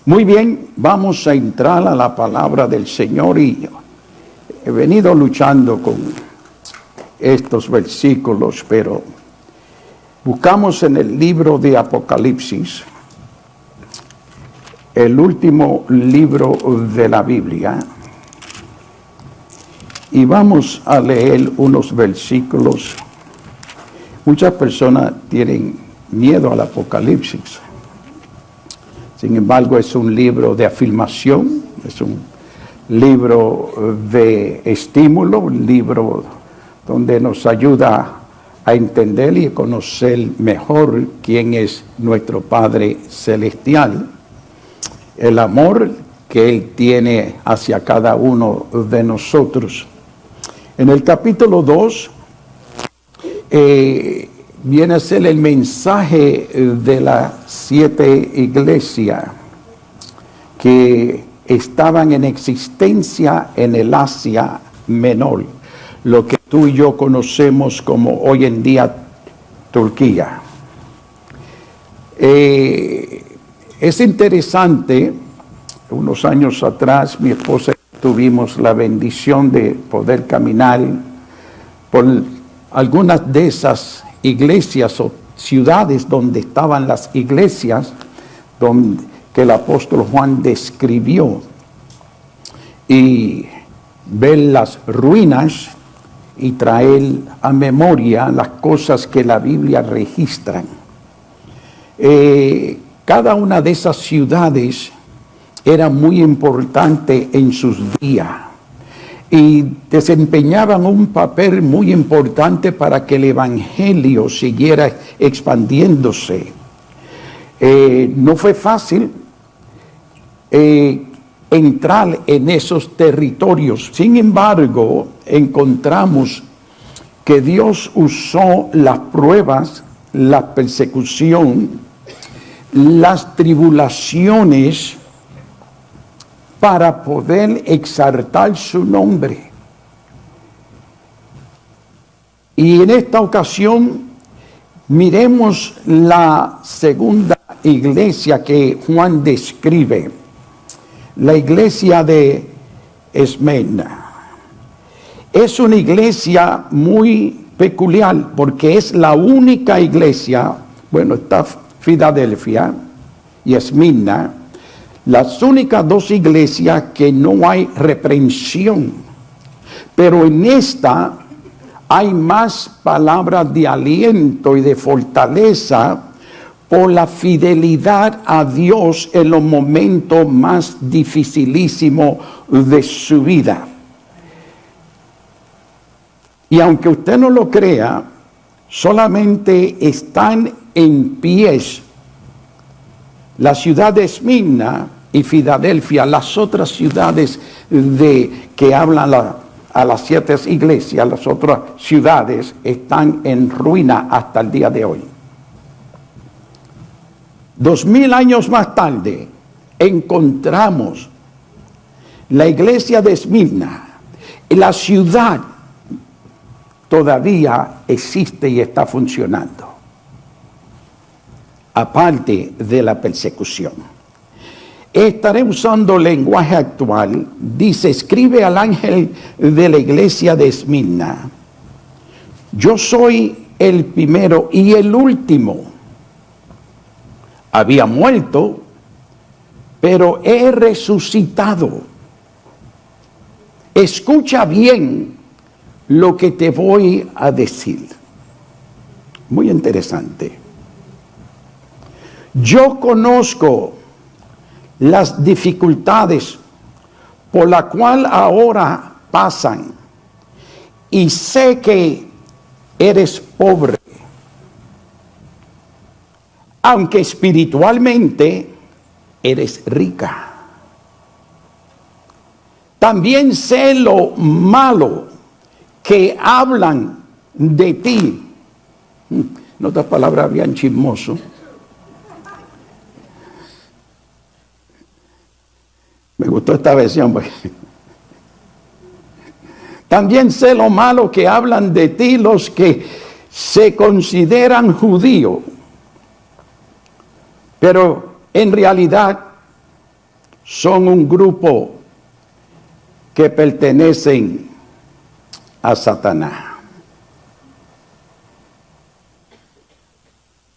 Muy bien, vamos a entrar a la palabra del Señor y he venido luchando con estos versículos, pero buscamos en el libro de Apocalipsis, el último libro de la Biblia, y vamos a leer unos versículos. Muchas personas tienen miedo al Apocalipsis. Sin embargo, es un libro de afirmación, es un libro de estímulo, un libro donde nos ayuda a entender y a conocer mejor quién es nuestro Padre Celestial, el amor que Él tiene hacia cada uno de nosotros. En el capítulo 2 viene a ser el mensaje de las 7 iglesias que estaban en existencia en el Asia Menor, lo que tú y yo conocemos como hoy en día Turquía. Es interesante, unos años atrás mi esposa y yo tuvimos la bendición de poder caminar por algunas de esas iglesias o ciudades donde estaban las iglesias que el apóstol Juan describió, y ver las ruinas y traer a memoria las cosas que la Biblia registra. Cada una de esas ciudades era muy importante en sus días y desempeñaban un papel muy importante para que el evangelio siguiera expandiéndose. No fue fácil entrar en esos territorios. Sin embargo, encontramos que Dios usó las pruebas, la persecución, las tribulaciones para poder exaltar su nombre. Y en esta ocasión miremos la segunda iglesia que Juan describe, la iglesia de Esmirna. Es una iglesia muy peculiar porque es la única iglesia, bueno, está Filadelfia y Esmirna, las únicas dos iglesias que no hay reprensión, pero en esta hay más palabras de aliento y de fortaleza por la fidelidad a Dios en los momentos más dificilísimos de su vida. Y aunque usted no lo crea, solamente están en pies la ciudad de Esmirna y Filadelfia. Las otras ciudades que hablan a las 7 iglesias, las otras ciudades están en ruina hasta el día de hoy. 2000 años más tarde encontramos la iglesia de Esmirna. La ciudad todavía existe y está funcionando, aparte de la persecución. Estaré usando lenguaje actual. Dice: escribe al ángel de la iglesia de Esmirna: yo soy el primero y el último. Había muerto, pero he resucitado. Escucha bien lo que te voy a decir. Muy interesante. Yo conozco las dificultades por las cuales ahora pasan y sé que eres pobre, aunque espiritualmente eres rica. También sé lo malo que hablan de ti. En otras palabras, bien chismoso. Me gustó esta versión porque también sé lo malo que hablan de ti los que se consideran judíos, pero en realidad son un grupo que pertenecen a Satanás.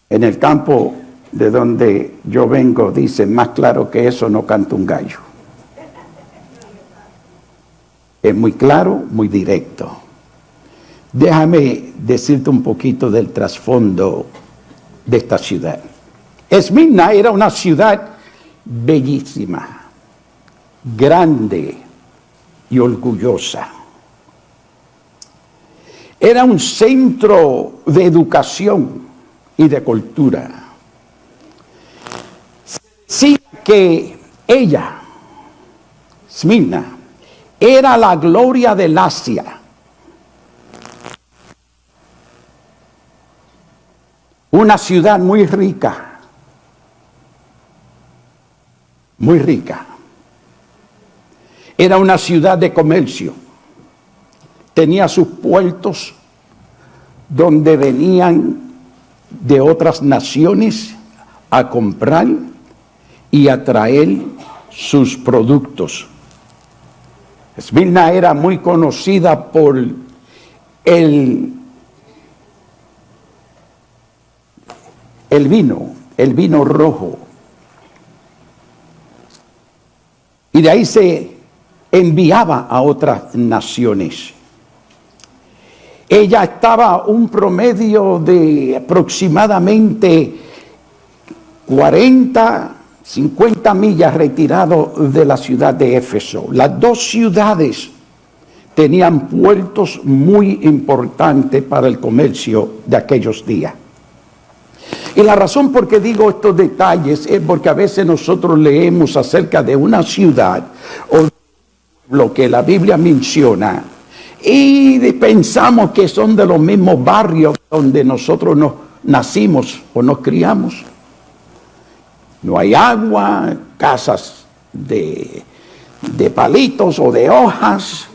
En el campo de donde yo vengo, dice, más claro que eso no canta un gallo. Es muy claro, muy directo. Déjame decirte un poquito del trasfondo de esta ciudad. Esmirna era una ciudad bellísima, grande y orgullosa. Era un centro de educación y de cultura. Sí que ella, Esmirna, era la gloria del Asia. Una ciudad muy rica, muy rica. Era una ciudad de comercio. Tenía sus puertos donde venían de otras naciones a comprar y a traer sus productos. Esmirna era muy conocida por el vino rojo. Y de ahí se enviaba a otras naciones. Ella estaba a un promedio de aproximadamente 40, 50 millas retirado de la ciudad de Éfeso. Las dos ciudades tenían puertos muy importantes para el comercio de aquellos días. Y la razón por qué digo estos detalles es porque a veces nosotros leemos acerca de una ciudad o lo que la Biblia menciona y pensamos que son de los mismos barrios donde nosotros nos nacimos o nos criamos. No hay agua, casas de palitos o de hojas.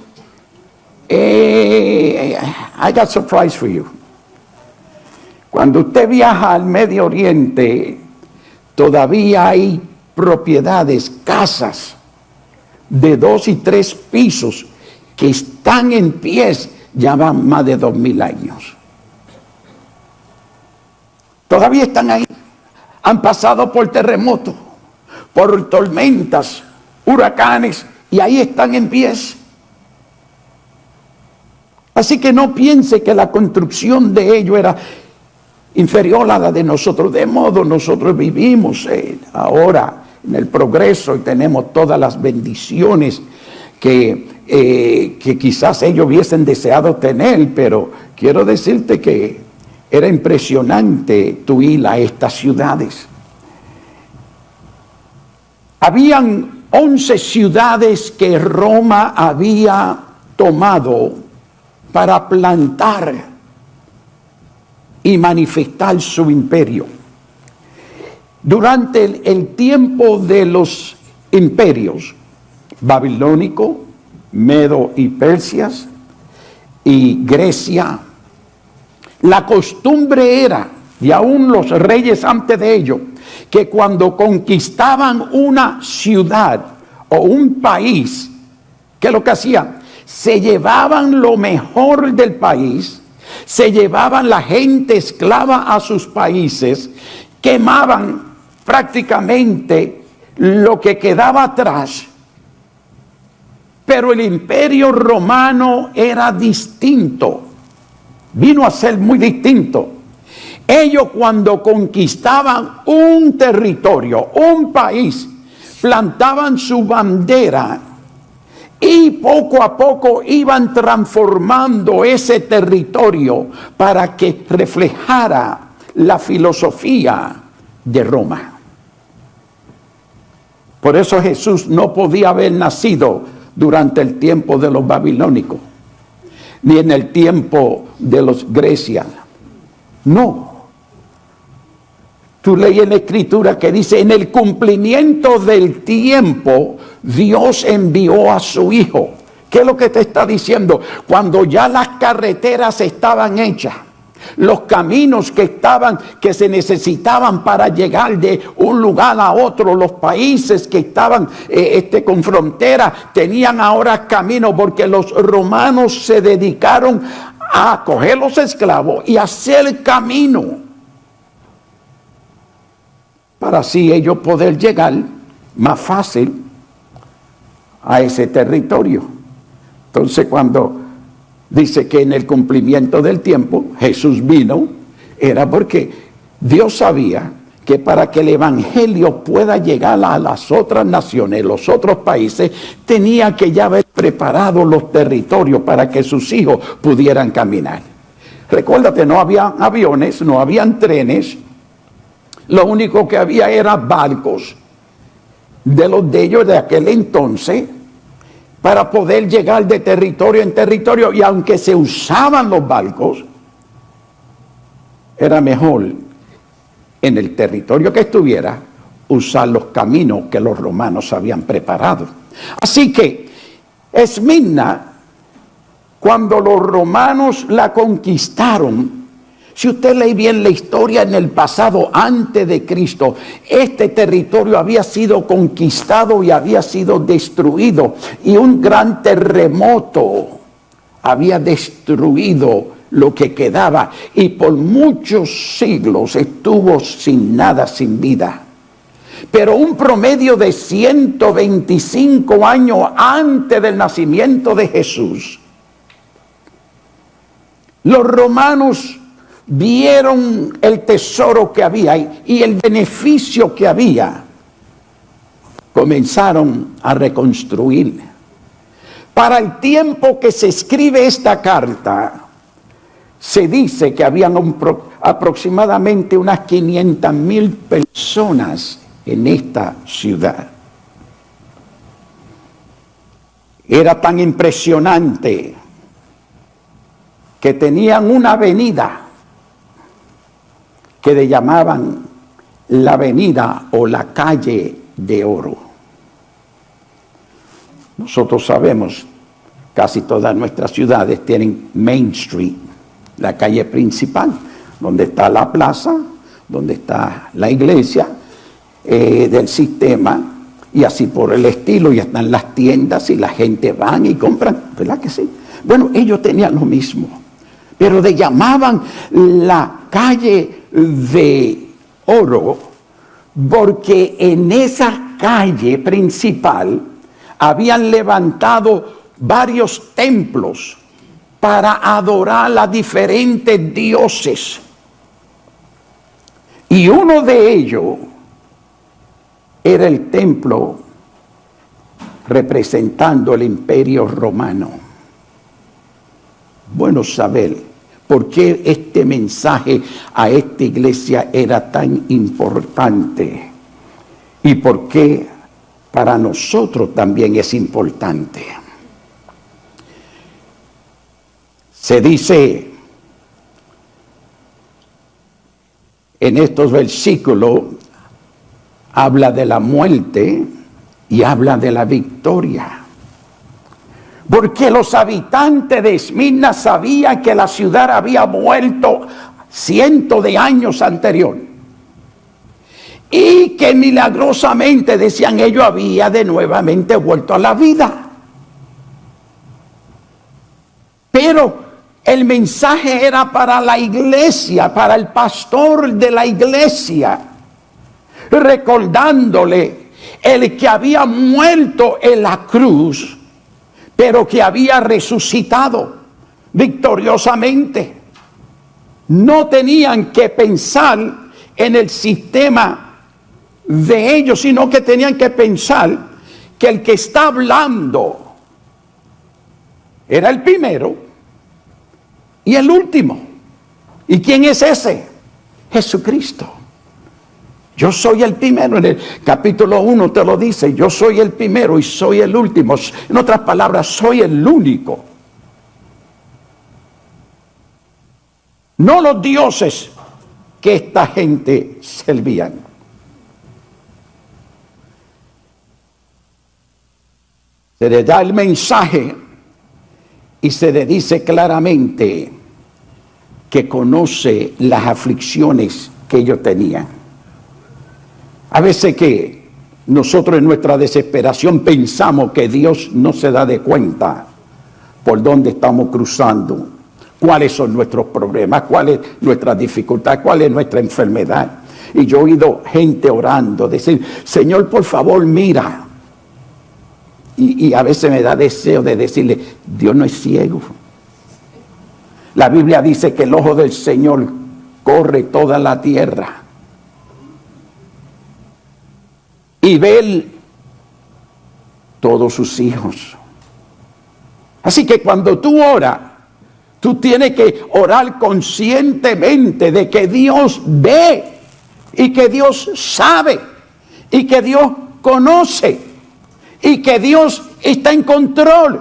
I got a surprise for you. Cuando usted viaja al Medio Oriente, todavía hay propiedades, casas de 2 y 3 pisos que están en pies, ya van más de 2000 años. Todavía están ahí. Han pasado por terremotos, por tormentas, huracanes, y ahí están en pies. Así que no piense que la construcción de ellos era inferior a la de nosotros. De modo, nosotros vivimos ahora en el progreso y tenemos todas las bendiciones que quizás ellos hubiesen deseado tener, pero quiero decirte que era impresionante tu ir a estas ciudades. Habían 11 ciudades que Roma había tomado para plantar y manifestar su imperio. Durante el tiempo de los imperios babilónico, Medo y Persias y Grecia, la costumbre era, y aún los reyes antes de ello, que cuando conquistaban una ciudad o un país, ¿qué es lo que hacían? Se llevaban lo mejor del país, se llevaban la gente esclava a sus países, quemaban prácticamente lo que quedaba atrás. Pero el imperio romano era distinto, vino a ser muy distinto. Ellos cuando conquistaban un territorio, un país, plantaban su bandera y poco a poco iban transformando ese territorio para que reflejara la filosofía de Roma. Por eso Jesús no podía haber nacido durante el tiempo de los babilónicos, ni en el tiempo de los Grecia. No. Tú lees en la Escritura que dice, en el cumplimiento del tiempo, Dios envió a su Hijo. ¿Qué es lo que te está diciendo? Cuando ya las carreteras estaban hechas, los caminos que se necesitaban para llegar de un lugar a otro, los países que estaban con frontera, tenían ahora camino, porque los romanos se dedicaron a coger los esclavos y hacer camino para así ellos poder llegar más fácil a ese territorio. Entonces, cuando dice que en el cumplimiento del tiempo Jesús vino, era porque Dios sabía que para que el evangelio pueda llegar a las otras naciones, los otros países, tenía que ya haber preparado los territorios para que sus hijos pudieran caminar. Recuérdate, no había aviones, no habían trenes, lo único que había eran barcos de ellos de aquel entonces, para poder llegar de territorio en territorio. Y aunque se usaban los barcos, era mejor en el territorio que estuviera usar los caminos que los romanos habían preparado. Así que Esmirna, cuando los romanos la conquistaron, si usted lee bien la historia en el pasado, antes de Cristo, este territorio había sido conquistado y había sido destruido. Y un gran terremoto había destruido lo que quedaba. Y por muchos siglos estuvo sin nada, sin vida. Pero un promedio de 125 años antes del nacimiento de Jesús, los romanos vieron el tesoro que había y el beneficio que había. Comenzaron a reconstruir. Para el tiempo que se escribe esta carta, se dice que habían aproximadamente unas 500,000 personas en esta ciudad. Era tan impresionante que tenían una avenida que le llamaban la avenida o la calle de oro. Nosotros sabemos, casi todas nuestras ciudades tienen Main Street, la calle principal, donde está la plaza, donde está la iglesia del sistema, y así por el estilo, y están las tiendas y la gente van y compran, ¿verdad que sí? Bueno, ellos tenían lo mismo, pero le llamaban la calle de oro, porque en esa calle principal habían levantado varios templos para adorar a diferentes dioses, y uno de ellos era el templo representando el Imperio Romano. Bueno saber por qué este mensaje a esta iglesia era tan importante y por qué para nosotros también es importante. Se dice en estos versículos, habla de la muerte y habla de la victoria. Porque los habitantes de Esmirna sabían que la ciudad había muerto cientos de años anterior. Y que milagrosamente, decían ellos, había de nuevamente vuelto a la vida. Pero el mensaje era para la iglesia, para el pastor de la iglesia, recordándole el que había muerto en la cruz, pero que había resucitado victoriosamente. No tenían que pensar en el sistema de ellos, sino que tenían que pensar que el que está hablando era el primero y el último. ¿Y quién es ese? Jesucristo. Yo soy el primero. En el capítulo 1 te lo dice, yo soy el primero y soy el último. En otras palabras, soy el único. No los dioses que esta gente servían. Se le da el mensaje y se le dice claramente que conoce las aflicciones que ellos tenían. A veces que nosotros en nuestra desesperación pensamos que Dios no se da de cuenta por dónde estamos cruzando, cuáles son nuestros problemas, cuál es nuestra dificultad, cuál es nuestra enfermedad. Y yo he oído gente orando, decir, Señor, por favor, mira. Y a veces me da deseo de decirle, Dios no es ciego. La Biblia dice que el ojo del Señor corre toda la tierra y ve todos sus hijos. Así que cuando tú oras, tú tienes que orar conscientemente de que Dios ve y que Dios sabe y que Dios conoce y que Dios está en control.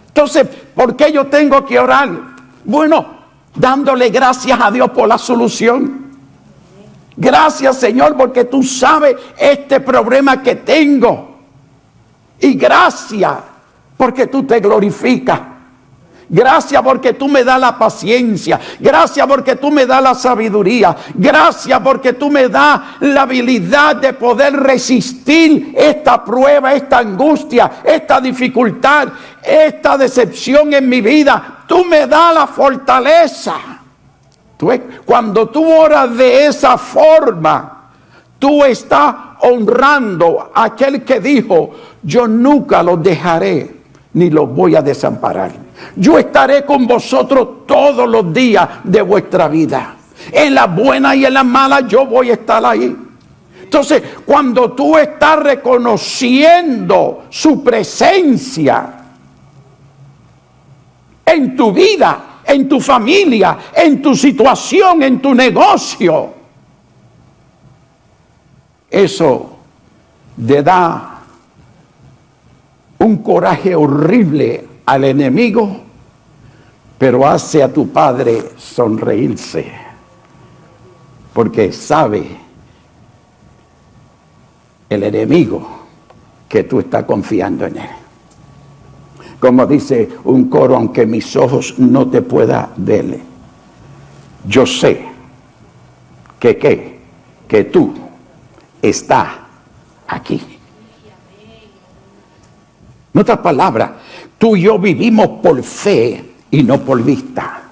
Entonces, ¿por qué yo tengo que orar? Bueno, dándole gracias a Dios por la solución. Gracias, Señor, porque tú sabes este problema que tengo. Y gracias porque tú te glorificas. Gracias porque tú me das la paciencia. Gracias porque tú me das la sabiduría. Gracias porque tú me das la habilidad de poder resistir esta prueba, esta angustia, esta dificultad, esta decepción en mi vida. Tú me das la fortaleza. Cuando tú oras de esa forma, tú estás honrando a aquel que dijo, yo nunca los dejaré ni los voy a desamparar. Yo estaré con vosotros todos los días de vuestra vida. En las buenas y en las malas yo voy a estar ahí. Entonces, cuando tú estás reconociendo su presencia en tu vida, en tu familia, en tu situación, en tu negocio, eso le da un coraje horrible al enemigo, pero hace a tu padre sonreírse, porque sabe el enemigo que tú estás confiando en él. Como dice un coro, aunque mis ojos no te puedan ver, yo sé que tú estás aquí. En otras palabras, tú y yo vivimos por fe y no por vista.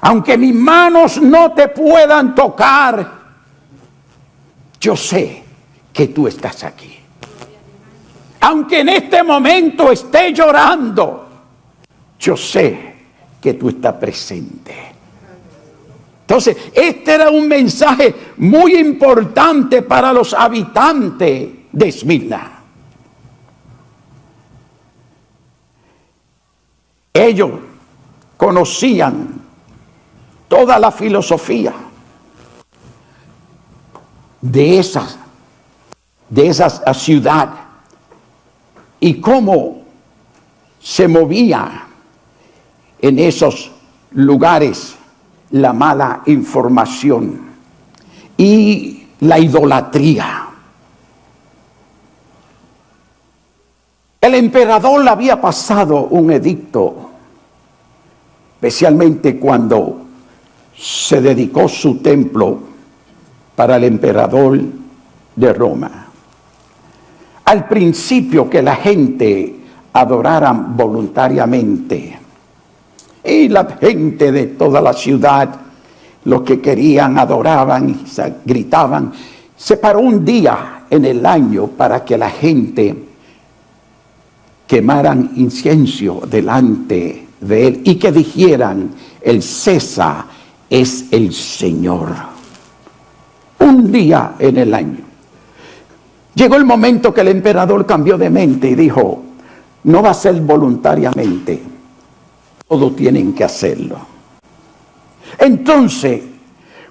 Aunque mis manos no te puedan tocar, yo sé que tú estás aquí. Aunque en este momento esté llorando, yo sé que tú estás presente. Entonces, este era un mensaje muy importante para los habitantes de Esmirna. Ellos conocían toda la filosofía de esa ciudad y cómo se movía en esos lugares la mala información y la idolatría. El emperador le había pasado un edicto, especialmente cuando se dedicó su templo para el emperador de Roma. Al principio que la gente adorara voluntariamente, y la gente de toda la ciudad, los que querían adoraban y gritaban. Se paró un día en el año para que la gente quemaran incienso delante de él y que dijeran, el César es el Señor. Un día en el año. Llegó el momento que el emperador cambió de mente y dijo, no va a ser voluntariamente, todos tienen que hacerlo. Entonces,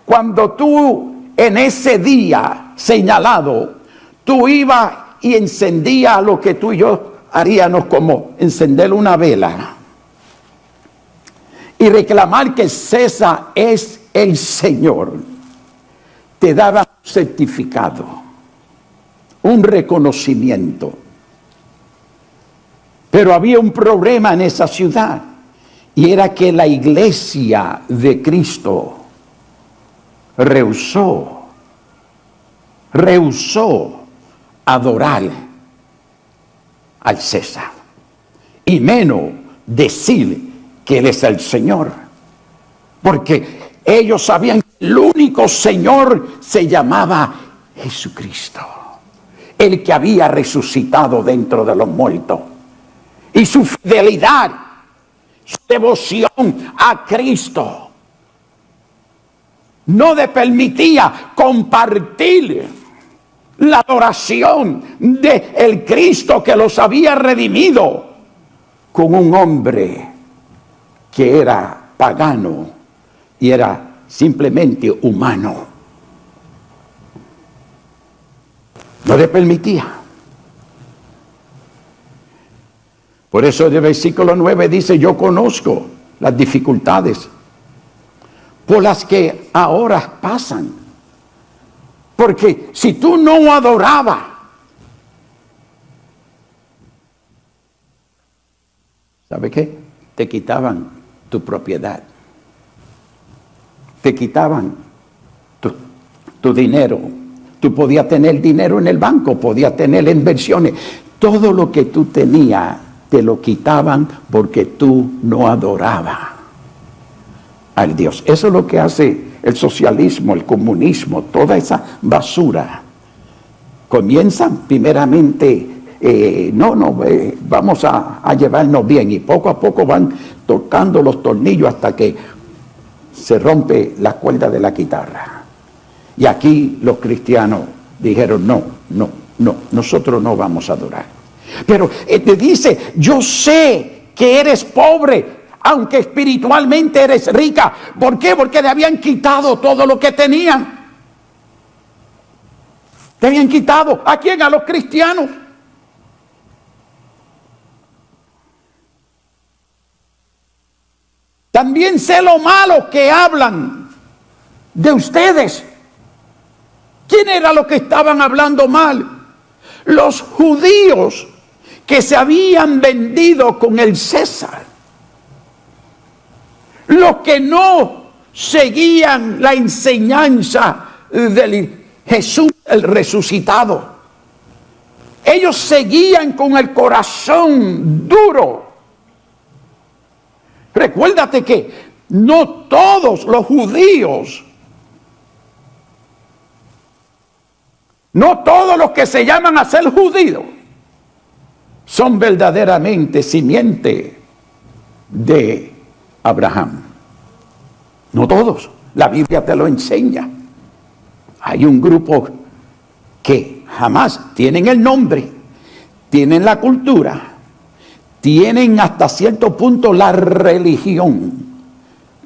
cuando tú en ese día señalado, tú ibas y encendías lo que tú y yo haríamos como encender una vela y reclamar que César es el Señor, te daban un certificado, un reconocimiento. Pero había un problema en esa ciudad, Y era que la iglesia de Cristo rehusó adorar al César. Y menos decir que Él es el Señor. Porque ellos sabían que el único Señor se llamaba Jesucristo. El que había resucitado dentro de los muertos. Y su fidelidad, su devoción a Cristo, no le permitía compartir la adoración del Cristo que los había redimido con un hombre que era pagano y era simplemente humano. No le permitía. Por eso el versículo 9 dice: yo conozco las dificultades por las que ahora pasan. Porque si tú no adorabas, ¿sabe qué? Te quitaban tu propiedad. Te quitaban tu dinero. Tú podías tener dinero en el banco, podías tener inversiones. Todo lo que tú tenías te lo quitaban porque tú no adorabas al Dios. Eso es lo que hace el socialismo, el comunismo, toda esa basura. Comienzan primeramente, vamos a llevarnos bien, y poco a poco van tocando los tornillos hasta que se rompe la cuerda de la guitarra. Y aquí los cristianos dijeron: no, nosotros no vamos a adorar. Pero te dice: yo sé que eres pobre, aunque espiritualmente eres rica. ¿Por qué? Porque le habían quitado todo lo que tenían. Le habían quitado. ¿A quién? A los cristianos. También sé lo malo que hablan de ustedes. ¿Quién era lo que estaban hablando mal? Los judíos que se habían vendido con el César. Los que no seguían la enseñanza del Jesús el resucitado. Ellos seguían con el corazón duro. Recuérdate que no todos los judíos, no todos los que se llaman a ser judíos, son verdaderamente simiente de Abraham. No todos. La Biblia te lo enseña. Hay un grupo que jamás tienen el nombre, tienen la cultura, tienen hasta cierto punto la religión,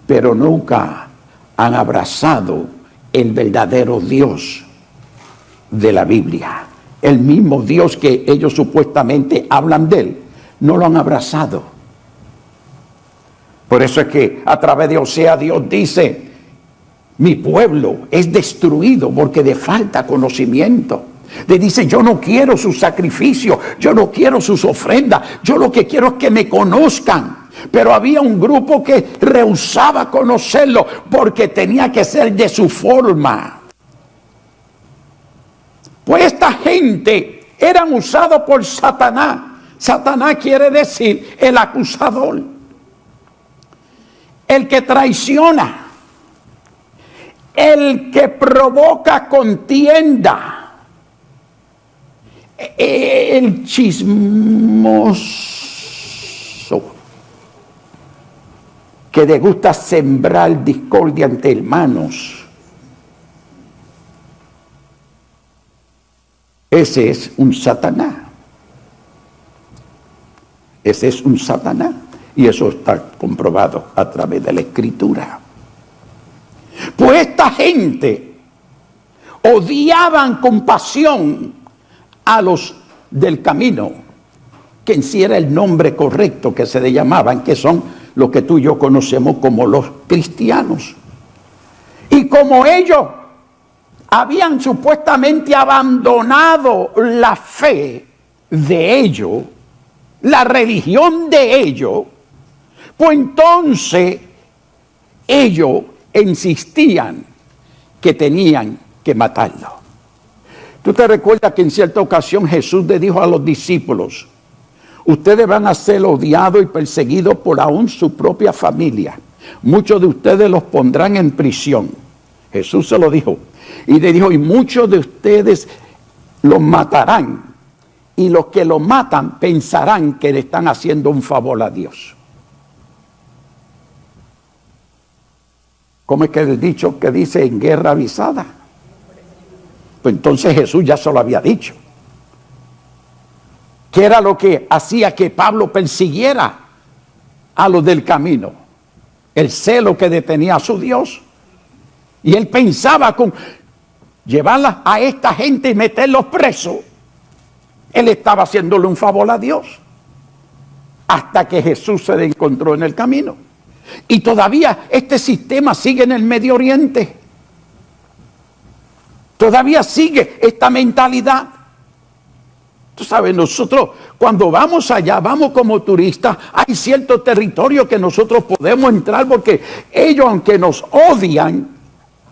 pero nunca han abrazado el verdadero Dios de la Biblia. El mismo Dios que ellos supuestamente hablan de él, no lo han abrazado. Por eso es que a través de Osea Dios dice: mi pueblo es destruido porque le falta conocimiento. Le dice: yo no quiero sus sacrificios, yo no quiero sus ofrendas, yo lo que quiero es que me conozcan. Pero había un grupo que rehusaba conocerlo porque tenía que ser de su forma. Pues esta gente eran usados por Satanás. Satanás quiere decir el acusador, el que traiciona, el que provoca contienda, el chismoso, que le gusta sembrar discordia entre hermanos. Ese es un Satanás. Ese es un Satanás. Y eso está comprobado a través de la Escritura. Pues esta gente odiaban con pasión a los del camino, que en sí era el nombre correcto que se le llamaban, que son los que tú y yo conocemos como los cristianos. Y como ellos habían supuestamente abandonado la fe de ellos, la religión de ellos, Pues entonces ellos insistían que tenían que matarlo. ¿Tú te recuerdas que en cierta ocasión Jesús le dijo a los discípulos: ustedes van a ser odiados y perseguidos por aún su propia familia? Muchos de ustedes los pondrán en prisión. Jesús se lo dijo. Y le dijo: y muchos de ustedes los matarán. Y los que los matan pensarán que le están haciendo un favor a Dios. ¿Cómo es que el dicho que dice en guerra avisada? Pues entonces Jesús ya se lo había dicho. ¿Qué era lo que hacía que Pablo persiguiera a los del camino? El celo que detenía a su Dios. Y él pensaba con llevarla a esta gente y meterlos presos. Él estaba haciéndole un favor a Dios. Hasta que Jesús se le encontró en el camino. Y todavía este sistema sigue en el Medio Oriente. Todavía sigue esta mentalidad. Tú sabes, nosotros cuando vamos allá, vamos como turistas, hay cierto territorio que nosotros podemos entrar porque ellos, aunque nos odian,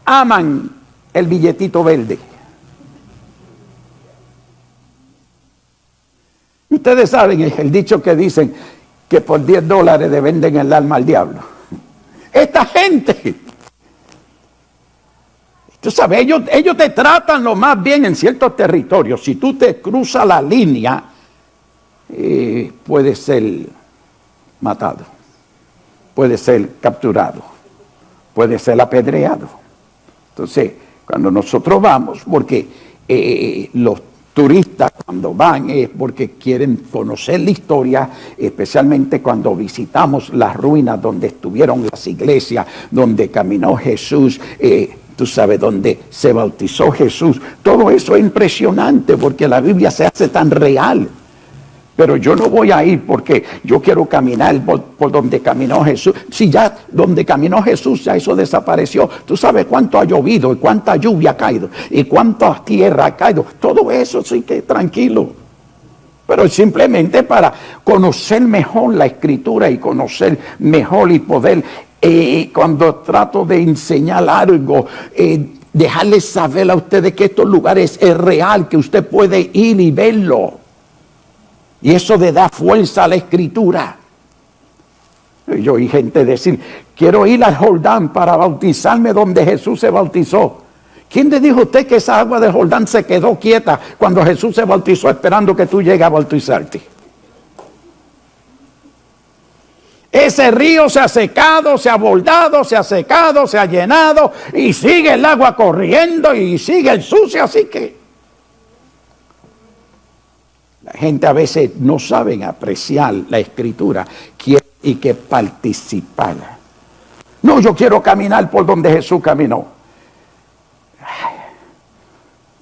aman el billetito verde. Ustedes saben el dicho que dicen que por $10 le venden el alma al diablo. Esta gente, tú sabes, ellos te tratan lo más bien en ciertos territorios. Si tú te cruzas la línea, puedes ser matado, puedes ser capturado, puedes ser apedreado. Entonces, cuando nosotros vamos, porque los turistas cuando van es porque quieren conocer la historia, especialmente cuando visitamos las ruinas donde estuvieron las iglesias, donde caminó Jesús, tú sabes, donde se bautizó Jesús. Todo eso es impresionante porque la Biblia se hace tan real. Pero yo no voy a ir porque yo quiero caminar por donde caminó Jesús. Si ya donde caminó Jesús ya eso desapareció. Tú sabes cuánto ha llovido y cuánta lluvia ha caído y cuánta tierra ha caído. Todo eso sí que tranquilo. Pero simplemente para conocer mejor la Escritura y conocer mejor y poder, cuando trato de enseñar algo, dejarles saber a ustedes que estos lugares es real, que usted puede ir y verlo. Y eso le da fuerza a la Escritura. Yo oí gente decir: quiero ir al Jordán para bautizarme donde Jesús se bautizó. ¿Quién le dijo a usted que esa agua del Jordán se quedó quieta cuando Jesús se bautizó esperando que tú llegues a bautizarte? Ese río se ha secado, se ha bordado, se ha secado, se ha llenado y sigue el agua corriendo y sigue el sucio, así que la gente a veces no sabe apreciar la Escritura y que participar. No, yo quiero caminar por donde Jesús caminó.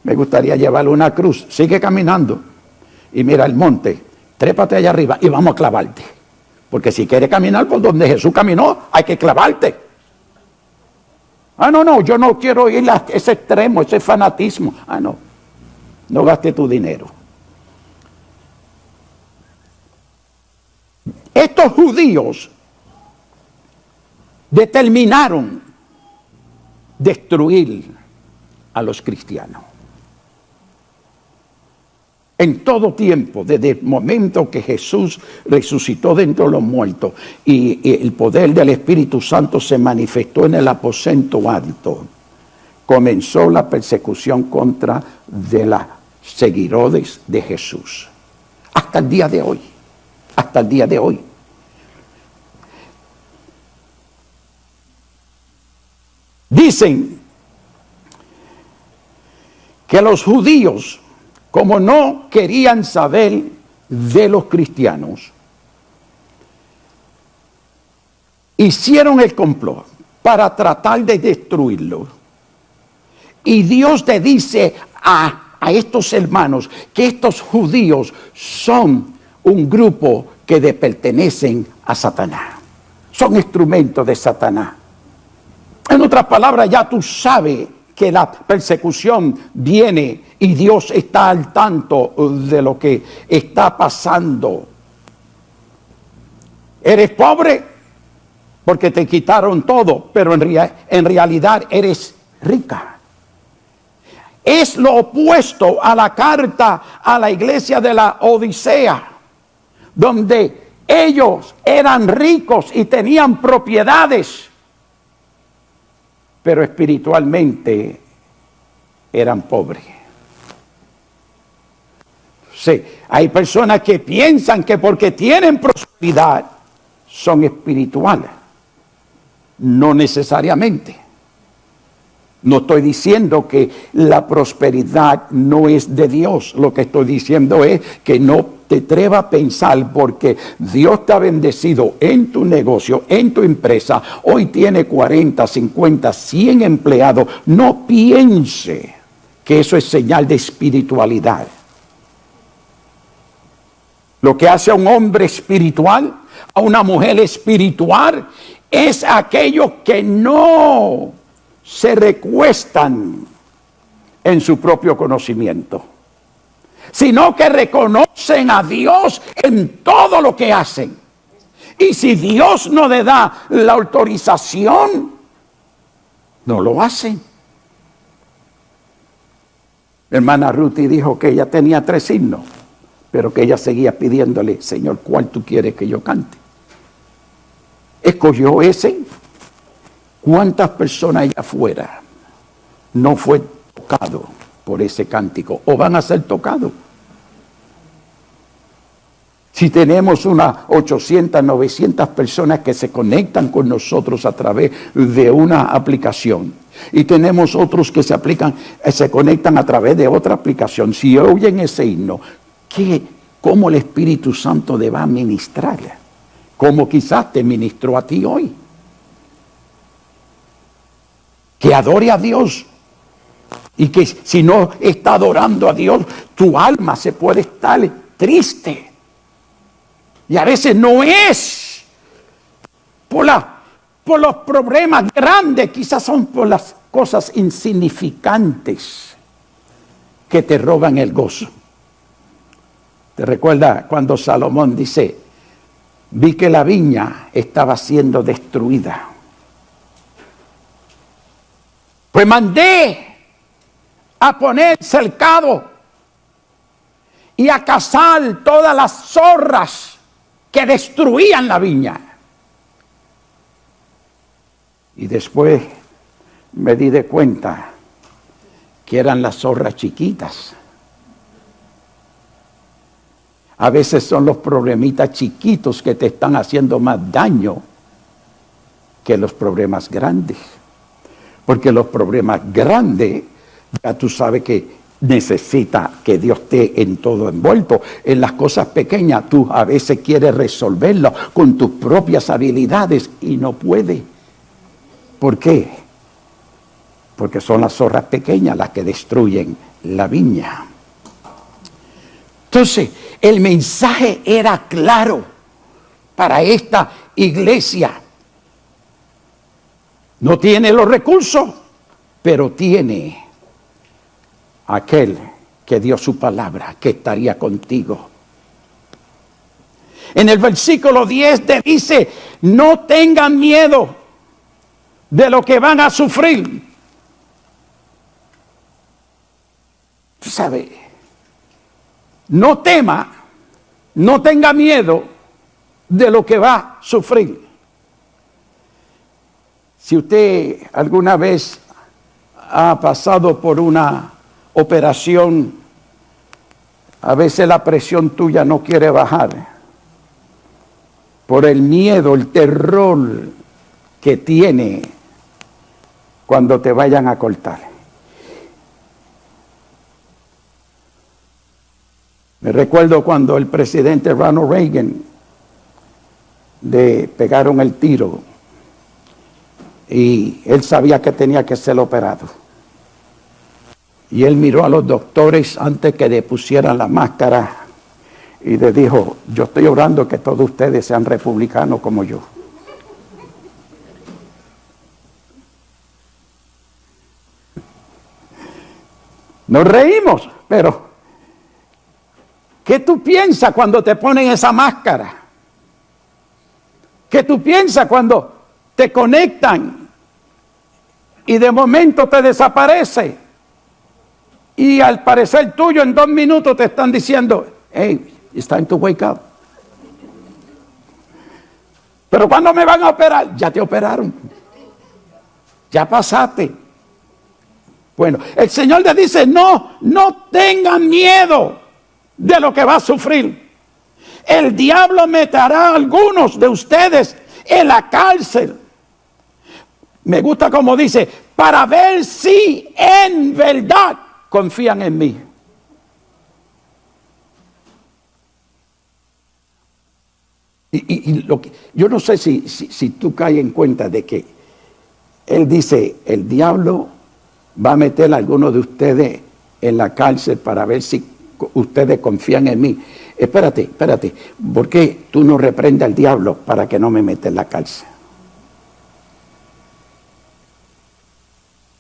Me gustaría llevarle una cruz. Sigue caminando y mira el monte. Trépate allá arriba y vamos a clavarte. Porque si quieres caminar por donde Jesús caminó, hay que clavarte. No, yo no quiero ir a ese extremo, ese fanatismo. No gaste tu dinero. Estos judíos determinaron destruir a los cristianos. En todo tiempo, desde el momento que Jesús resucitó de entre los muertos y el poder del Espíritu Santo se manifestó en el aposento alto, comenzó la persecución contra de los seguidores de Jesús. Hasta el día de hoy. Hasta el día de hoy. Dicen que los judíos, como no querían saber de los cristianos, hicieron el complot para tratar de destruirlos. Y Dios le dice a estos hermanos que estos judíos son un grupo que le pertenecen a Satanás. Son instrumentos de Satanás. En otras palabras, ya tú sabes que la persecución viene y Dios está al tanto de lo que está pasando. ¿Eres pobre? porque te quitaron todo, pero en realidad eres rica. Es lo opuesto a la carta a la iglesia de la Odisea, donde ellos eran ricos y tenían propiedades, pero espiritualmente eran pobres. Sí, hay personas que piensan que porque tienen prosperidad son espirituales. No necesariamente. No estoy diciendo que la prosperidad no es de Dios. Lo que estoy diciendo es que no te atrevas a pensar porque Dios te ha bendecido en tu negocio, en tu empresa. Hoy tiene 40, 50, 100 empleados. No piense que eso es señal de espiritualidad. Lo que hace a un hombre espiritual, a una mujer espiritual, es aquellos que no se recuestan en su propio conocimiento, sino que reconocen a Dios en todo lo que hacen. Y si Dios no le da la autorización, no lo hacen. Hermana Ruthie dijo que ella tenía 3 himnos, pero que ella seguía pidiéndole: Señor, ¿cuál tú quieres que yo cante? Escogió ese. ¿Cuántas personas allá afuera no fue tocado por ese cántico o van a ser tocados? Si tenemos unas 800, 900 personas que se conectan con nosotros a través de una aplicación, y tenemos otros que se conectan a través de otra aplicación, si oyen ese himno, ¿cómo el Espíritu Santo le va a ministrar? Como quizás te ministró a ti hoy. Que adore a Dios. Y que si no está adorando a Dios, tu alma se puede estar triste. Y a veces no es por los problemas grandes, quizás son por las cosas insignificantes que te roban el gozo. ¿Te recuerdas cuando Salomón dice: vi que la viña estaba siendo destruida? Pues mandé a poner cercado y a cazar todas las zorras que destruían la viña. Y después me di de cuenta que eran las zorras chiquitas. A veces son los problemitas chiquitos que te están haciendo más daño que los problemas grandes. Porque los problemas grandes, ya tú sabes que necesita que Dios esté en todo envuelto. En las cosas pequeñas tú a veces quieres resolverlo con tus propias habilidades y no puedes. ¿Por qué? Porque son las zorras pequeñas las que destruyen la viña. Entonces, el mensaje era claro para esta iglesia. No tiene los recursos, pero tiene aquel que dio su palabra, que estaría contigo. En el versículo 10 te dice: no tengan miedo de lo que van a sufrir. Tú sabes, no tema, no tenga miedo de lo que va a sufrir. Si usted alguna vez ha pasado por una operación, a veces la presión tuya no quiere bajar por el miedo, el terror que tiene cuando te vayan a cortar. Me recuerdo cuando el presidente Ronald Reagan le pegaron el tiro y él sabía que tenía que ser operado. Y él miró a los doctores antes que le pusieran la máscara y le dijo: yo estoy orando que todos ustedes sean republicanos como yo. Nos reímos, pero ¿qué tú piensas cuando te ponen esa máscara? ¿Qué tú piensas cuando te conectan y de momento te desaparece. Y al parecer tuyo en 2 minutos te están diciendo, hey, it's time to wake up. Pero ¿cuándo me van a operar? Ya te operaron. Ya pasaste. Bueno, el Señor le dice, no tengan miedo de lo que va a sufrir. El diablo meterá a algunos de ustedes en la cárcel. Me gusta como dice, para ver si en verdad confían en mí. Y yo no sé si tú caes en cuenta de que él dice, el diablo va a meter a algunos de ustedes en la cárcel para ver si ustedes confían en mí. Espérate, ¿por qué tú no reprendes al diablo para que no me meta en la cárcel?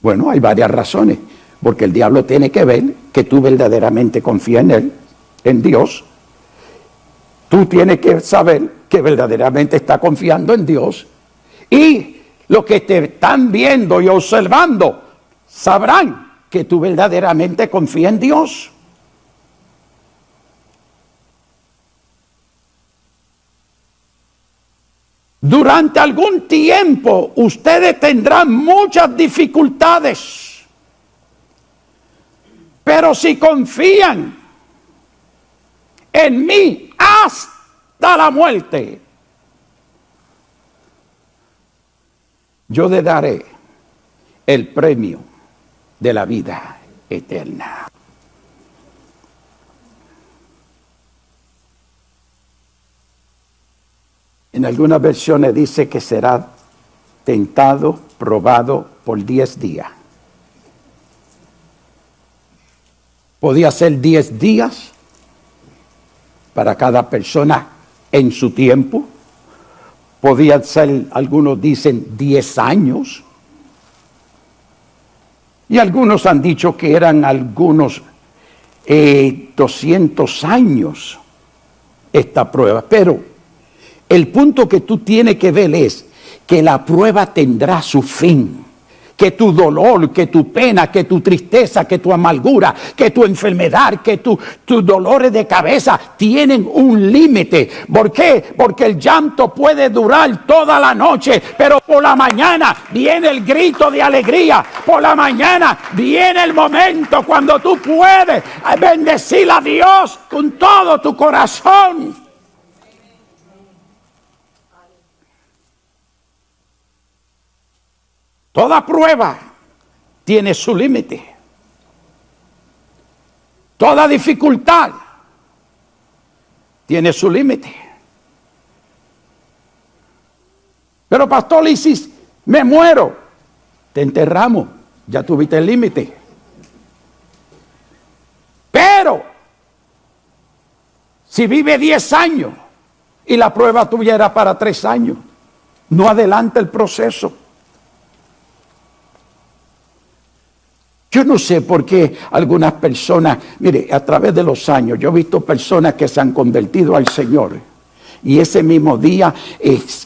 Bueno, hay varias razones. Porque el diablo tiene que ver que tú verdaderamente confías en él, en Dios. Tú tienes que saber que verdaderamente está confiando en Dios. Y los que te están viendo y observando sabrán que tú verdaderamente confías en Dios. Durante algún tiempo ustedes tendrán muchas dificultades. Pero si confían en mí hasta la muerte, yo le daré el premio de la vida eterna. En algunas versiones dice que será tentado, probado por 10 días. Podía ser 10 días para cada persona en su tiempo. Podía ser, algunos dicen, 10 años. Y algunos han dicho que eran algunos 200 años esta prueba. Pero el punto que tú tienes que ver es que la prueba tendrá su fin. Que tu dolor, que tu pena, que tu tristeza, que tu amargura, que tu enfermedad, que tus dolores de cabeza tienen un límite. ¿Por qué? Porque el llanto puede durar toda la noche, pero por la mañana viene el grito de alegría. Por la mañana viene el momento cuando tú puedes bendecir a Dios con todo tu corazón. Toda prueba tiene su límite. Toda dificultad tiene su límite. Pero pastor Lisis, me muero. Te enterramos. Ya tuviste el límite. Pero si vive 10 años y la prueba tuya era para 3 años, no adelanta el proceso. Yo no sé por qué algunas personas, mire, a través de los años, yo he visto personas que se han convertido al Señor y ese mismo día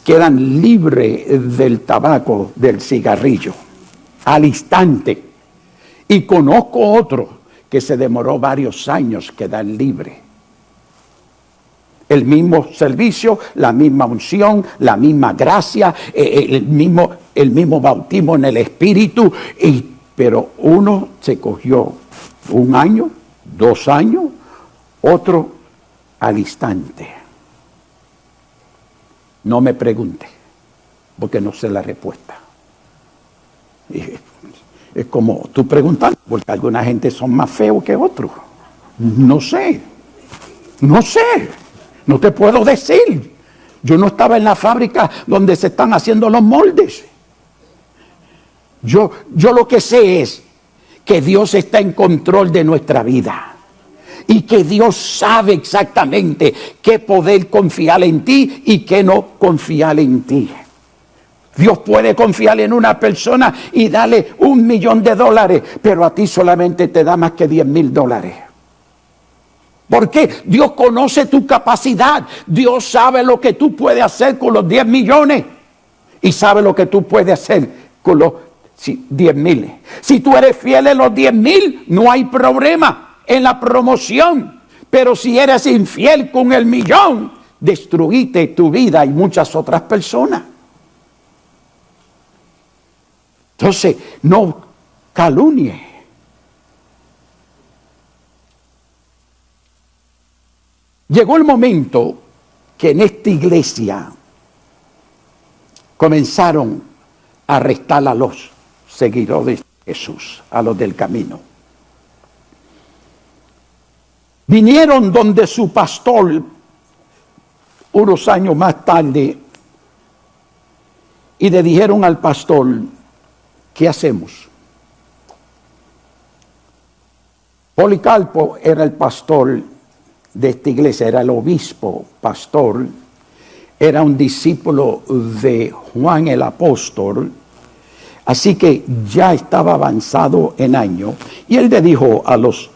quedan libres del tabaco, del cigarrillo, al instante. Y conozco otro que se demoró varios años quedar libre. El mismo servicio, la misma unción, la misma gracia, el mismo bautismo en el Espíritu, pero uno se cogió 1 año, 2 años, otro al instante. No me pregunte, porque no sé la respuesta. Es como tú preguntas, porque alguna gente son más feos que otros. No sé, no te puedo decir. Yo no estaba en la fábrica donde se están haciendo los moldes. Yo lo que sé es que Dios está en control de nuestra vida y que Dios sabe exactamente qué poder confiar en ti y qué no confiar en ti. Dios puede confiar en una persona y darle $1,000,000, pero a ti solamente te da más que $10,000. ¿Por qué? Dios conoce tu capacidad. Dios sabe lo que tú puedes hacer con los 10 millones. Y sabe lo que tú puedes hacer con los 10,000. Si tú eres fiel en los 10,000, no hay problema en la promoción. Pero si eres infiel con el 1,000,000, destruiste tu vida y muchas otras personas. Entonces, no calumnie. Llegó el momento que en esta iglesia comenzaron a arrestar a los seguidores de Jesús, a los del camino. Vinieron donde su pastor unos años más tarde y le dijeron al pastor, ¿qué hacemos? Policarpo era el pastor de esta iglesia, era el obispo, pastor, era un discípulo de Juan el apóstol, así que ya estaba avanzado en años, y él le dijo a los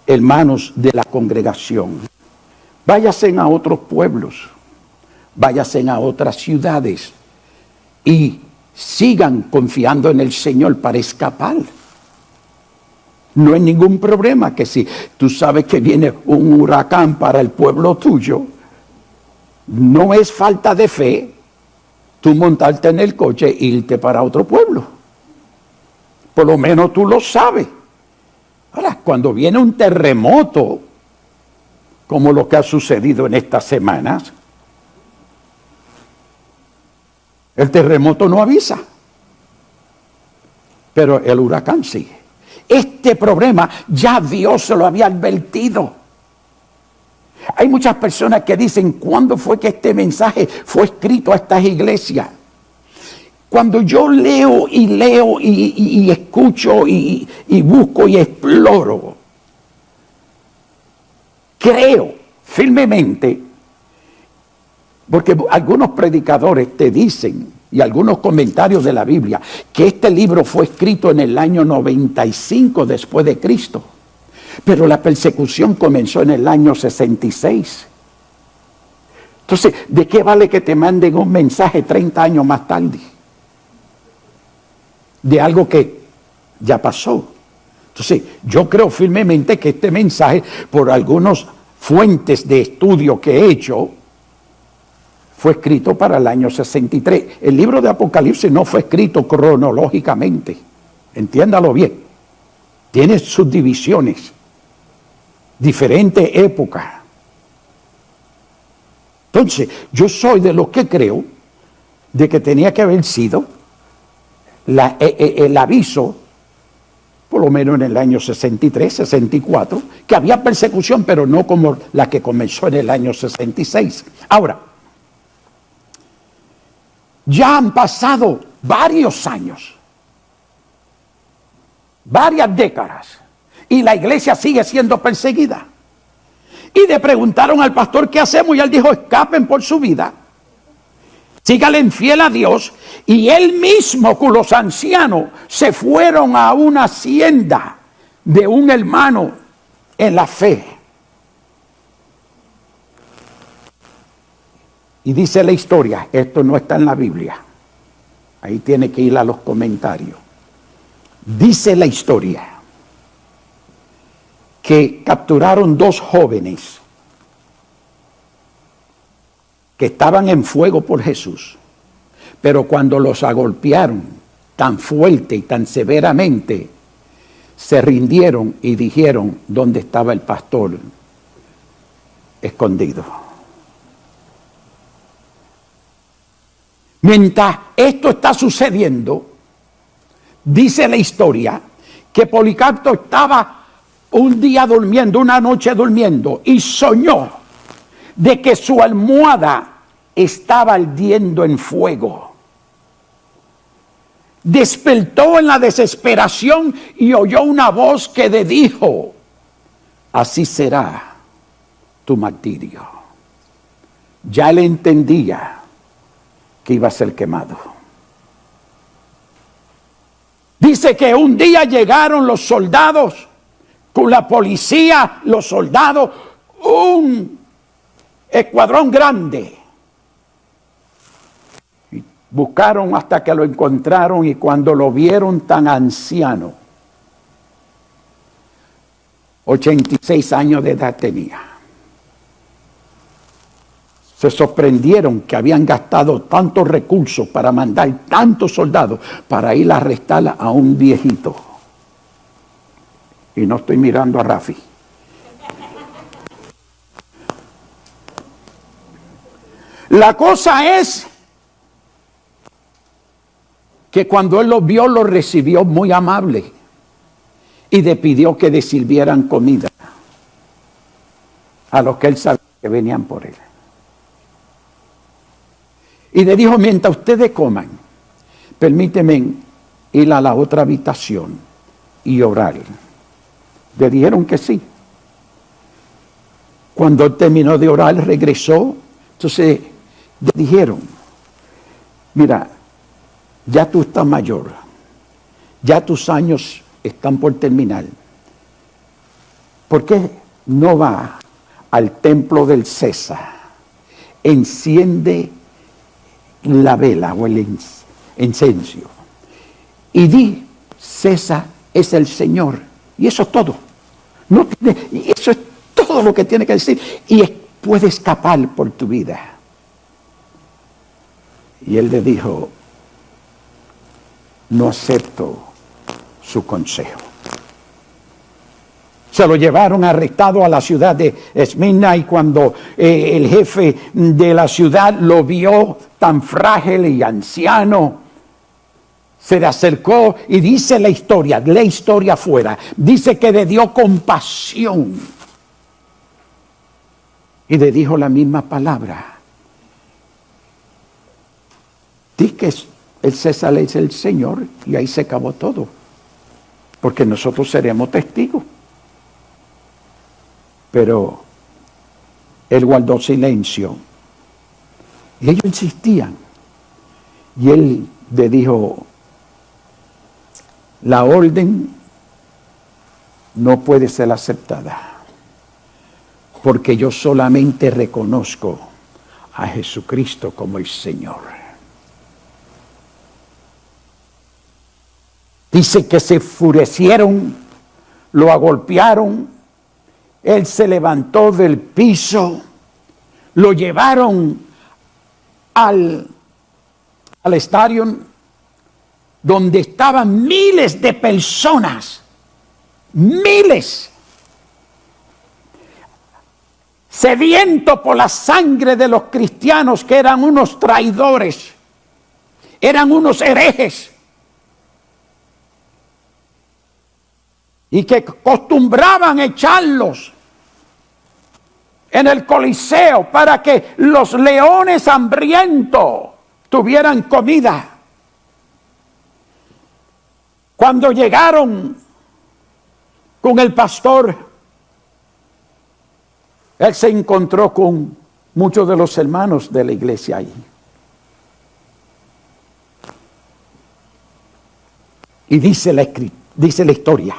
hermanos de la congregación, váyanse a otros pueblos, váyanse a otras ciudades, y sigan confiando en el Señor para escapar. No hay ningún problema que si tú sabes que viene un huracán para el pueblo tuyo, no es falta de fe tú montarte en el coche e irte para otro pueblo. Por lo menos tú lo sabes. Ahora, cuando viene un terremoto, como lo que ha sucedido en estas semanas, el terremoto no avisa, pero el huracán sí. Este problema ya Dios se lo había advertido. Hay muchas personas que dicen, ¿cuándo fue que este mensaje fue escrito a estas iglesias? Cuando yo leo y escucho y busco y exploro, creo firmemente, porque algunos predicadores te dicen, y algunos comentarios de la Biblia, que este libro fue escrito en el año 95 después de Cristo, pero la persecución comenzó en el año 66. Entonces, ¿de qué vale que te manden un mensaje 30 años más tarde? De algo que ya pasó. Entonces, yo creo firmemente que este mensaje, por algunas fuentes de estudio que he hecho, fue escrito para el año 63. El libro de Apocalipsis no fue escrito cronológicamente. Entiéndalo bien. Tiene sus divisiones. Diferentes épocas. Entonces, yo soy de los que creo de que tenía que haber sido el aviso, por lo menos en el año 63, 64, que había persecución, pero no como la que comenzó en el año 66. Ahora, ya han pasado varios años, varias décadas, y la iglesia sigue siendo perseguida. Y le preguntaron al pastor, ¿qué hacemos? Y él dijo, escapen por su vida, síganle infiel a Dios. Y él mismo con los ancianos se fueron a una hacienda de un hermano en la fe. Y dice la historia, esto no está en la Biblia, ahí tiene que ir a los comentarios. Dice la historia que capturaron dos jóvenes que estaban en fuego por Jesús, pero cuando los agolpearon tan fuerte y tan severamente, se rindieron y dijeron dónde estaba el pastor escondido. Mientras esto está sucediendo, dice la historia que Policarpo estaba un día durmiendo, una noche durmiendo, y soñó de que su almohada estaba ardiendo en fuego. Despertó en la desesperación y oyó una voz que le dijo, así será tu martirio. Ya él entendía que iba a ser quemado. Dice que un día llegaron los soldados, con la policía, los soldados, un escuadrón grande. Y Buscaron hasta que lo encontraron y cuando lo vieron tan anciano, 86 años de edad tenía, se sorprendieron que habían gastado tantos recursos para mandar tantos soldados para ir a arrestar a un viejito. Y no estoy mirando a Rafi. La cosa es que cuando él lo vio, lo recibió muy amable y le pidió que le sirvieran comida a los que él sabía que venían por él. Y le dijo, mientras ustedes coman, permíteme ir a la otra habitación y orar. Le dijeron que sí. Cuando él terminó de orar, regresó. Entonces le dijeron, mira, ya tú estás mayor, ya tus años están por terminar. ¿Por qué no va al templo del César? Enciende la vela o el incenso y di, César es el Señor. Y eso es todo. No tiene, y eso es todo lo que tiene que decir. Y puede escapar por tu vida. Y él le dijo, no acepto su consejo. Se lo llevaron arrestado a la ciudad de Esmirna y cuando el jefe de la ciudad lo vio tan frágil y anciano, se le acercó y dice la historia afuera, dice que le dio compasión y le dijo la misma palabra. Di que el César es el Señor y ahí se acabó todo, porque nosotros seremos testigos. Pero él guardó silencio y ellos insistían y él le dijo, la orden no puede ser aceptada porque yo solamente reconozco a Jesucristo como el Señor. Dice que se enfurecieron, lo agolpearon, él se levantó del piso, lo llevaron al estadio donde estaban miles de personas, miles, sediento por la sangre de los cristianos que eran unos traidores, eran unos herejes y que acostumbraban echarlos en el Coliseo para que los leones hambrientos tuvieran comida. Cuando llegaron con el pastor, él se encontró con muchos de los hermanos de la iglesia ahí. Y dice la historia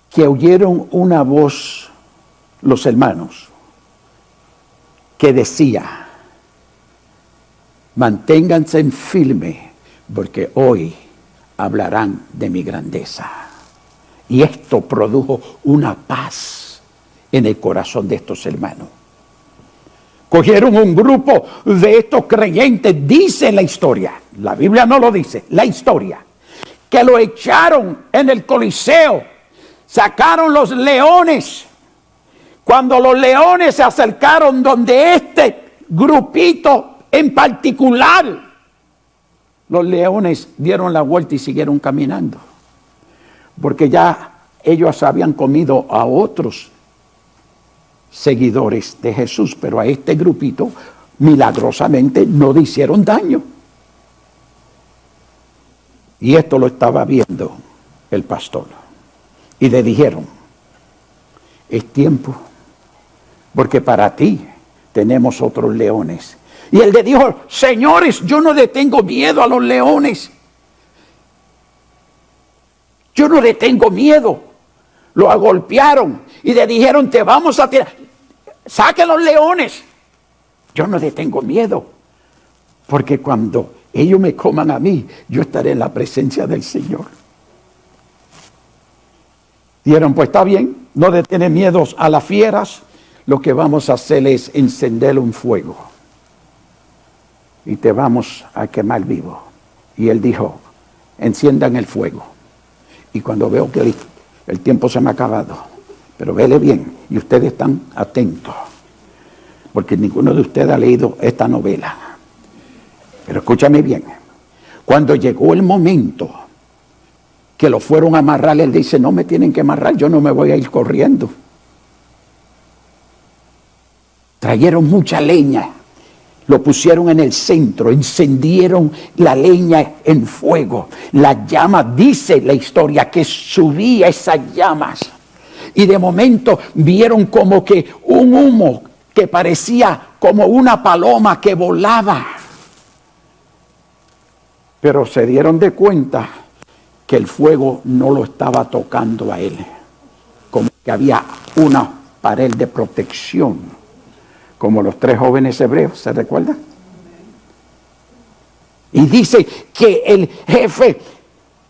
que oyeron una voz los hermanos que decía, manténganse en firme porque hoy hablarán de mi grandeza. Y esto produjo una paz en el corazón de estos hermanos. Cogieron un grupo de estos creyentes, dice la historia, la Biblia no lo dice, la historia, que lo echaron en el Coliseo, sacaron los leones. Cuando los leones se acercaron donde este grupito en particular, los leones dieron la vuelta y siguieron caminando. Porque ya ellos habían comido a otros seguidores de Jesús, pero a este grupito milagrosamente no le hicieron daño. Y esto lo estaba viendo el pastor. Y le dijeron, es tiempo, porque para ti tenemos otros leones. Y él le dijo, señores, yo no le tengo miedo a los leones. Yo no le tengo miedo. Lo agolpearon y le dijeron, te vamos a tirar. Saquen los leones. Yo no le tengo miedo, Porque cuando ellos me coman a mí, yo estaré en la presencia del Señor. Dijeron, pues está bien, no de tener miedos a las fieras, lo que vamos a hacer es encender un fuego y te vamos a quemar vivo. Y él dijo, enciendan el fuego. Y cuando veo que el tiempo se me ha acabado, pero vele bien, y ustedes están atentos, porque ninguno de ustedes ha leído esta novela. Pero escúchame bien, cuando llegó el momento que lo fueron a amarrar, él dice, no me tienen que amarrar, yo no me voy a ir corriendo. Trajeron mucha leña, lo pusieron en el centro, encendieron la leña en fuego. La llama, dice la historia, que subía esas llamas. Y de momento vieron como que un humo que parecía como una paloma que volaba. Pero se dieron de cuenta que el fuego no lo estaba tocando a él. Como que había una pared de protección. Como los 3 jóvenes hebreos, ¿se recuerdan? Y dice que el jefe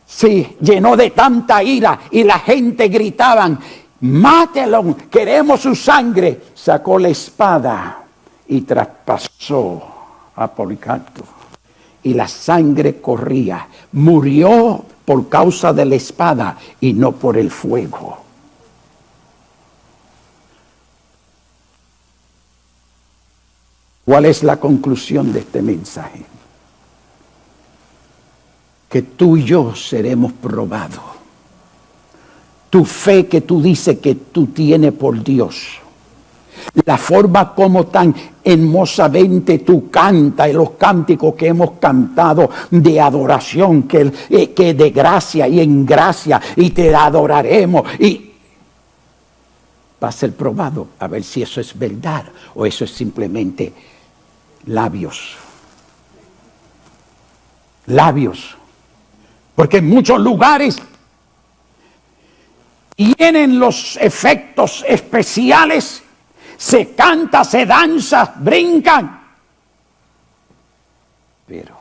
se llenó de tanta ira y la gente gritaban, mátelo, queremos su sangre. Sacó la espada y traspasó a Policarpo. Y la sangre corría. Murió por causa de la espada y no por el fuego. ¿Cuál es la conclusión de este mensaje? Que tú y yo seremos probados. Tu fe que tú dices que tú tienes por Dios. La forma como tan hermosamente tú cantas y los cánticos que hemos cantado de adoración, que de gracia y en gracia, y te adoraremos. Y va a ser probado a ver si eso es verdad o eso es simplemente labios. Labios. Porque en muchos lugares tienen los efectos especiales, se canta, se danza, brincan, pero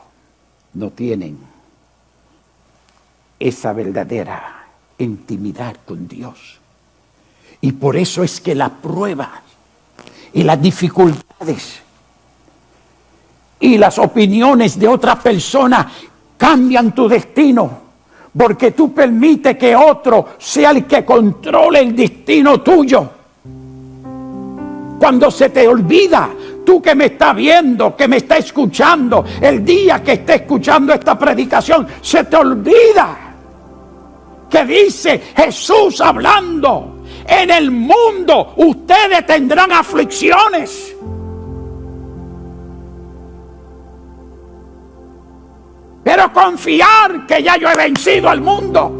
no tienen esa verdadera intimidad con Dios. Y por eso es que las pruebas y las dificultades y las opiniones de otras personas cambian tu destino, porque tú permites que otro sea el que controle el destino tuyo. Cuando se te olvida, tú que me estás viendo, que me estás escuchando, el día que estés escuchando esta predicación, se te olvida que dice Jesús hablando, en el mundo ustedes tendrán aflicciones. Pero confiar que ya yo he vencido al mundo.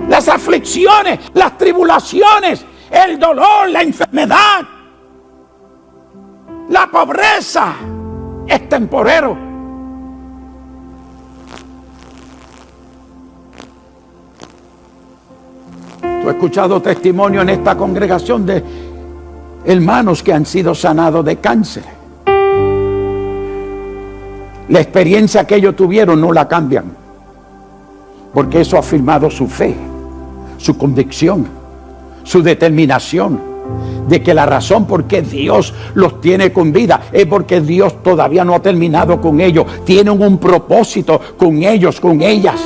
Las aflicciones, las tribulaciones, el dolor, la enfermedad, la pobreza es temporero. Tú has escuchado testimonio en esta congregación de hermanos que han sido sanados de cáncer. La experiencia que ellos tuvieron no la cambian, porque eso ha afirmado su fe, su convicción, su determinación de que la razón por qué Dios los tiene con vida es porque Dios todavía no ha terminado con ellos. Tienen un propósito con ellos, con ellas.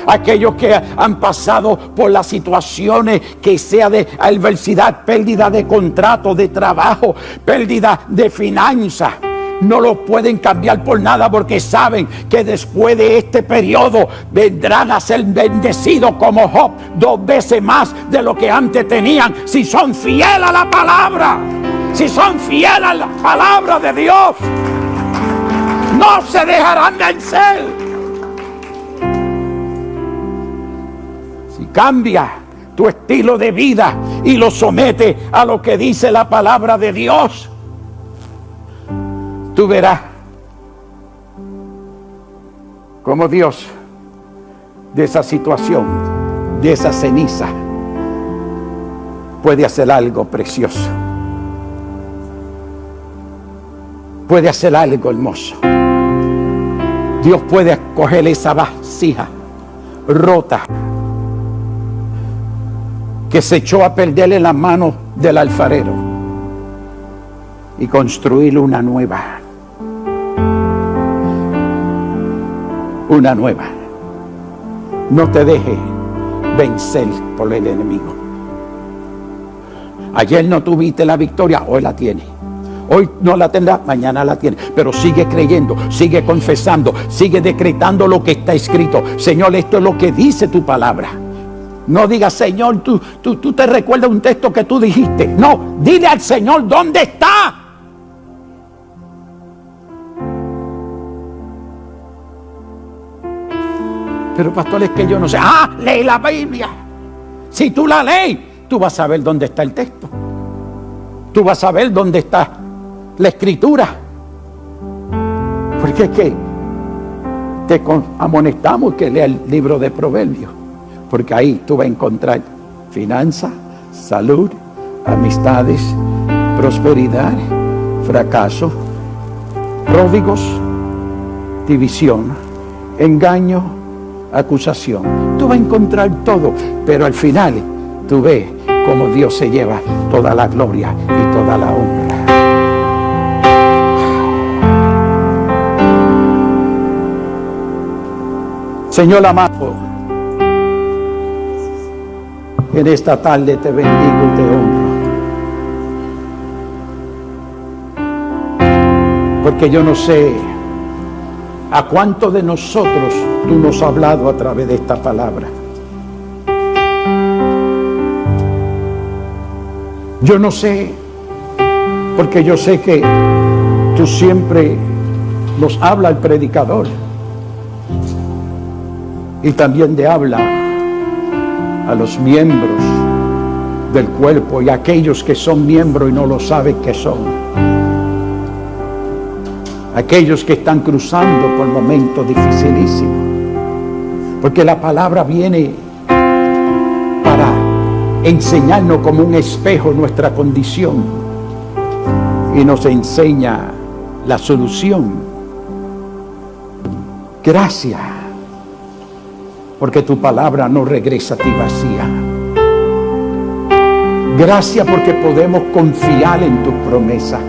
Aquellos que han pasado por las situaciones que sea de adversidad, pérdida de contrato, de trabajo, pérdida de finanzas, no lo pueden cambiar por nada, porque saben que después de este periodo vendrán a ser bendecidos como Job 2 veces más de lo que antes tenían, si son fieles a la palabra, si son fieles a la palabra de Dios. No se dejarán vencer. Si cambia tu estilo de vida y lo somete a lo que dice la palabra de Dios, tú verás cómo Dios de esa situación, de esa ceniza, puede hacer algo precioso. puede hacer algo hermoso. Dios puede coger esa vasija rota que se echó a perder en las manos del alfarero y construir una nueva. Una nueva. No te dejes vencer por el enemigo. Ayer no tuviste la victoria, hoy la tienes. Hoy no la tendrás, mañana la tienes. Pero sigue creyendo, sigue confesando, sigue decretando lo que está escrito. Señor, esto es lo que dice tu palabra. No digas, Señor, tú te recuerdas un texto que tú dijiste. No, dile al Señor, ¿dónde está? Pero pastor, es que yo no sé. Lee la Biblia. Si tú la lees, tú vas a saber dónde está el texto. Tú vas a saber dónde está la escritura. Porque es que te amonestamos que lea el libro de Proverbios. Porque ahí tú vas a encontrar finanzas, salud, amistades, prosperidad, fracaso, pródigos, división, engaño, acusación. Tú vas a encontrar todo, pero al final tú ves cómo Dios se lleva toda la gloria y toda la honra. Señor amado, en esta tarde te bendigo y te honro. Porque yo no sé a cuántos de nosotros tú nos has hablado a través de esta palabra. Yo no sé, porque yo sé que tú siempre nos habla el predicador. Y también te habla a los miembros del cuerpo y a aquellos que son miembros y no lo saben que son. Aquellos que están cruzando por momentos dificilísimos. Porque la palabra viene para enseñarnos como un espejo nuestra condición y nos enseña la solución. Gracias, porque tu palabra no regresa a ti vacía. Gracias porque podemos confiar en tus promesas.